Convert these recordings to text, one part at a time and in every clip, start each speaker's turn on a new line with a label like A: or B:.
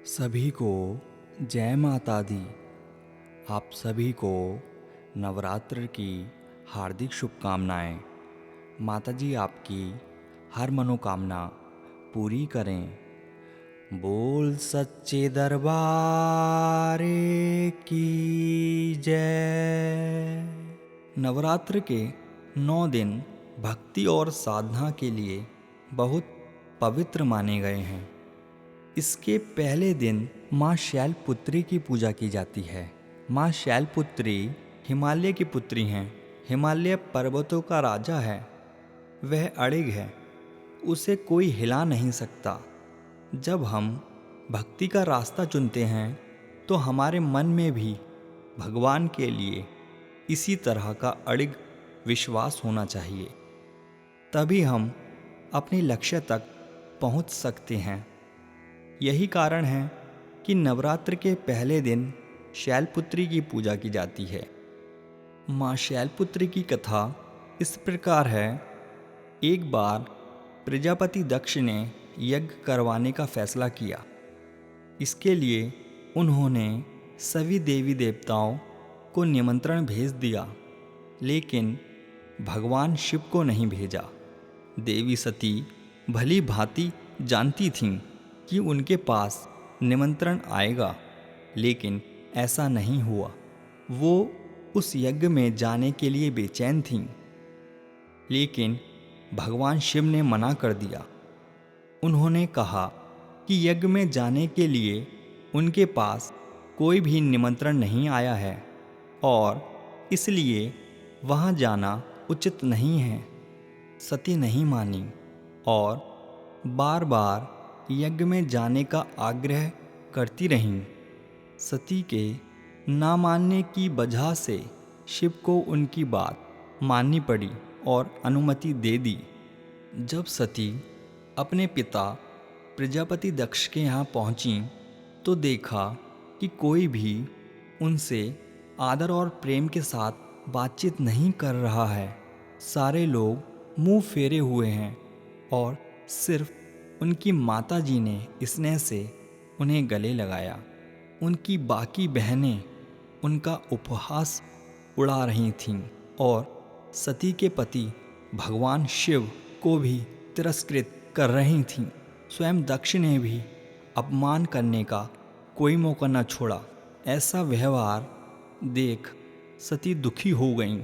A: सभी को जय माता दी। आप सभी को नवरात्र की हार्दिक शुभकामनाएं। माता जी आपकी हर मनोकामना पूरी करें। बोल सच्चे दरबार की जय। नवरात्र के 9 दिन भक्ति और साधना के लिए बहुत पवित्र माने गए हैं। इसके पहले दिन माँ शैलपुत्री की पूजा की जाती है। माँ शैलपुत्री हिमालय की पुत्री हैं। हिमालय पर्वतों का राजा है। वह अड़िग है, उसे कोई हिला नहीं सकता। जब हम भक्ति का रास्ता चुनते हैं तो हमारे मन में भी भगवान के लिए इसी तरह का अड़िग विश्वास होना चाहिए, तभी हम अपने लक्ष्य तक पहुंच सकते हैं। यही कारण है कि नवरात्र के पहले दिन शैलपुत्री की पूजा की जाती है। माँ शैलपुत्री की कथा इस प्रकार है। एक बार प्रजापति दक्ष ने यज्ञ करवाने का फैसला किया। इसके लिए उन्होंने सभी देवी देवताओं को निमंत्रण भेज दिया, लेकिन भगवान शिव को नहीं भेजा। देवी सती भली भांति जानती थीं कि उनके पास निमंत्रण आएगा, लेकिन ऐसा नहीं हुआ। वो उस यज्ञ में जाने के लिए बेचैन थीं, लेकिन भगवान शिव ने मना कर दिया। उन्होंने कहा कि यज्ञ में जाने के लिए उनके पास कोई भी निमंत्रण नहीं आया है और इसलिए वहाँ जाना उचित नहीं है। सती नहीं मानी और बार बार यज्ञ में जाने का आग्रह करती रहीं। सती के ना मानने की वजह से शिव को उनकी बात माननी पड़ी और अनुमति दे दी। जब सती अपने पिता प्रजापति दक्ष के यहाँ पहुँची तो देखा कि कोई भी उनसे आदर और प्रेम के साथ बातचीत नहीं कर रहा है। सारे लोग मुंह फेरे हुए हैं और सिर्फ उनकी माता जी ने स्नेह से उन्हें गले लगाया। उनकी बाकी बहनें उनका उपहास उड़ा रही थीं और सती के पति भगवान शिव को भी तिरस्कृत कर रही थीं। स्वयं दक्ष ने भी अपमान करने का कोई मौका न छोड़ा। ऐसा व्यवहार देख सती दुखी हो गईं।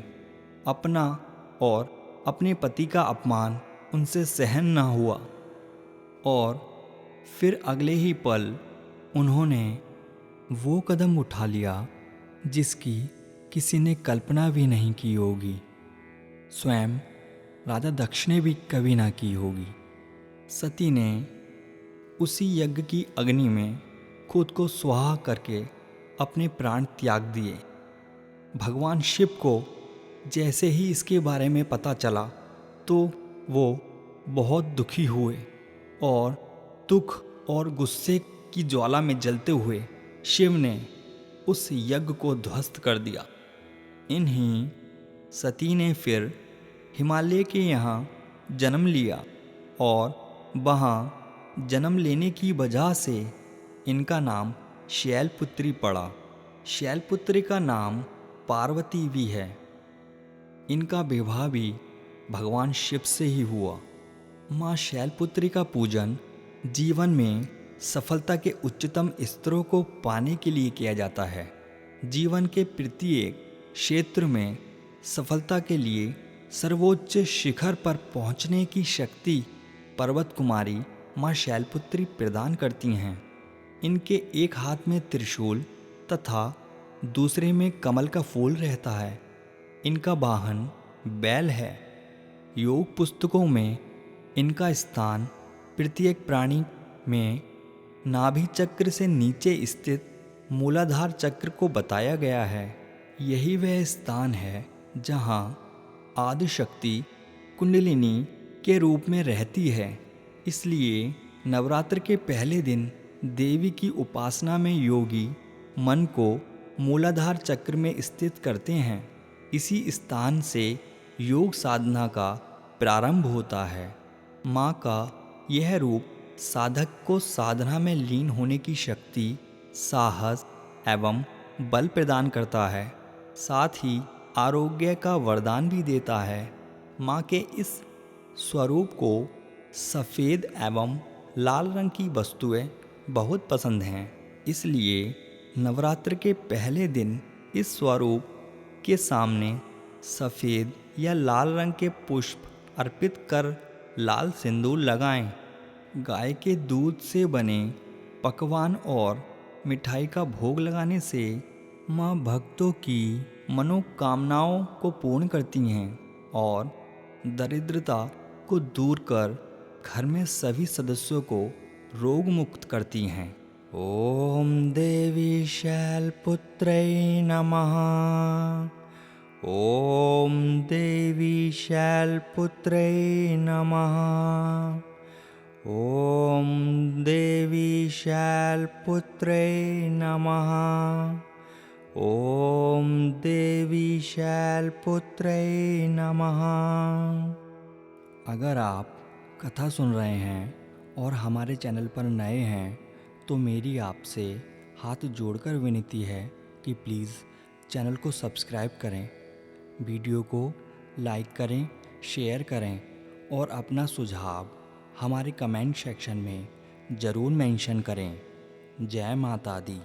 A: अपना और अपने पति का अपमान उनसे सहन न हुआ और फिर अगले ही पल उन्होंने वो कदम उठा लिया जिसकी किसी ने कल्पना भी नहीं की होगी। स्वयं राजा दक्ष ने भी कभी ना की होगी। सती ने उसी यज्ञ की अग्नि में खुद को स्वाहा करके अपने प्राण त्याग दिए। भगवान शिव को जैसे ही इसके बारे में पता चला तो वो बहुत दुखी हुए और दुख और गुस्से की ज्वाला में जलते हुए शिव ने उस यज्ञ को ध्वस्त कर दिया। इन्हीं सती ने फिर हिमालय के यहाँ जन्म लिया और वहाँ जन्म लेने की वजह से इनका नाम शैलपुत्री पड़ा। शैलपुत्री का नाम पार्वती भी है। इनका विवाह भी भगवान शिव से ही हुआ। माँ शैलपुत्री का पूजन जीवन में सफलता के उच्चतम स्तरों को पाने के लिए किया जाता है। जीवन के प्रत्येक क्षेत्र में सफलता के लिए सर्वोच्च शिखर पर पहुँचने की शक्ति पर्वत कुमारी माँ शैलपुत्री प्रदान करती हैं। इनके एक हाथ में त्रिशूल तथा दूसरे में कमल का फूल रहता है। इनका वाहन बैल है। योग पुस्तकों में इनका स्थान प्रत्येक प्राणी में नाभि चक्र से नीचे स्थित मूलाधार चक्र को बताया गया है। यही वह स्थान है जहाँ आदिशक्ति कुंडलिनी के रूप में रहती है। इसलिए नवरात्र के पहले दिन देवी की उपासना में योगी मन को मूलाधार चक्र में स्थित करते हैं। इसी स्थान से योग साधना का प्रारंभ होता है। माँ का यह रूप साधक को साधना में लीन होने की शक्ति, साहस एवं बल प्रदान करता है। साथ ही आरोग्य का वरदान भी देता है। माँ के इस स्वरूप को सफ़ेद एवं लाल रंग की वस्तुएं बहुत पसंद हैं। इसलिए नवरात्र के पहले दिन इस स्वरूप के सामने सफ़ेद या लाल रंग के पुष्प अर्पित कर लाल सिंदूर लगाएं। गाय के दूध से बने पकवान और मिठाई का भोग लगाने से माँ भक्तों की मनोकामनाओं को पूर्ण करती हैं और दरिद्रता को दूर कर घर में सभी सदस्यों को रोग मुक्त करती हैं। ओम देवी शैलपुत्रै नमः। ओम देवी शैलपुत्रै नमः। ओम देवी शैलपुत्रै नमः। ओम देवी शैलपुत्रै नमः। अगर आप कथा सुन रहे हैं और हमारे चैनल पर नए हैं तो मेरी आपसे हाथ जोड़कर विनती है कि प्लीज़ चैनल को सब्सक्राइब करें, वीडियो को लाइक करें, शेयर करें और अपना सुझाव हमारे कमेंट सेक्शन में ज़रूर मेंशन करें। जय माता दी।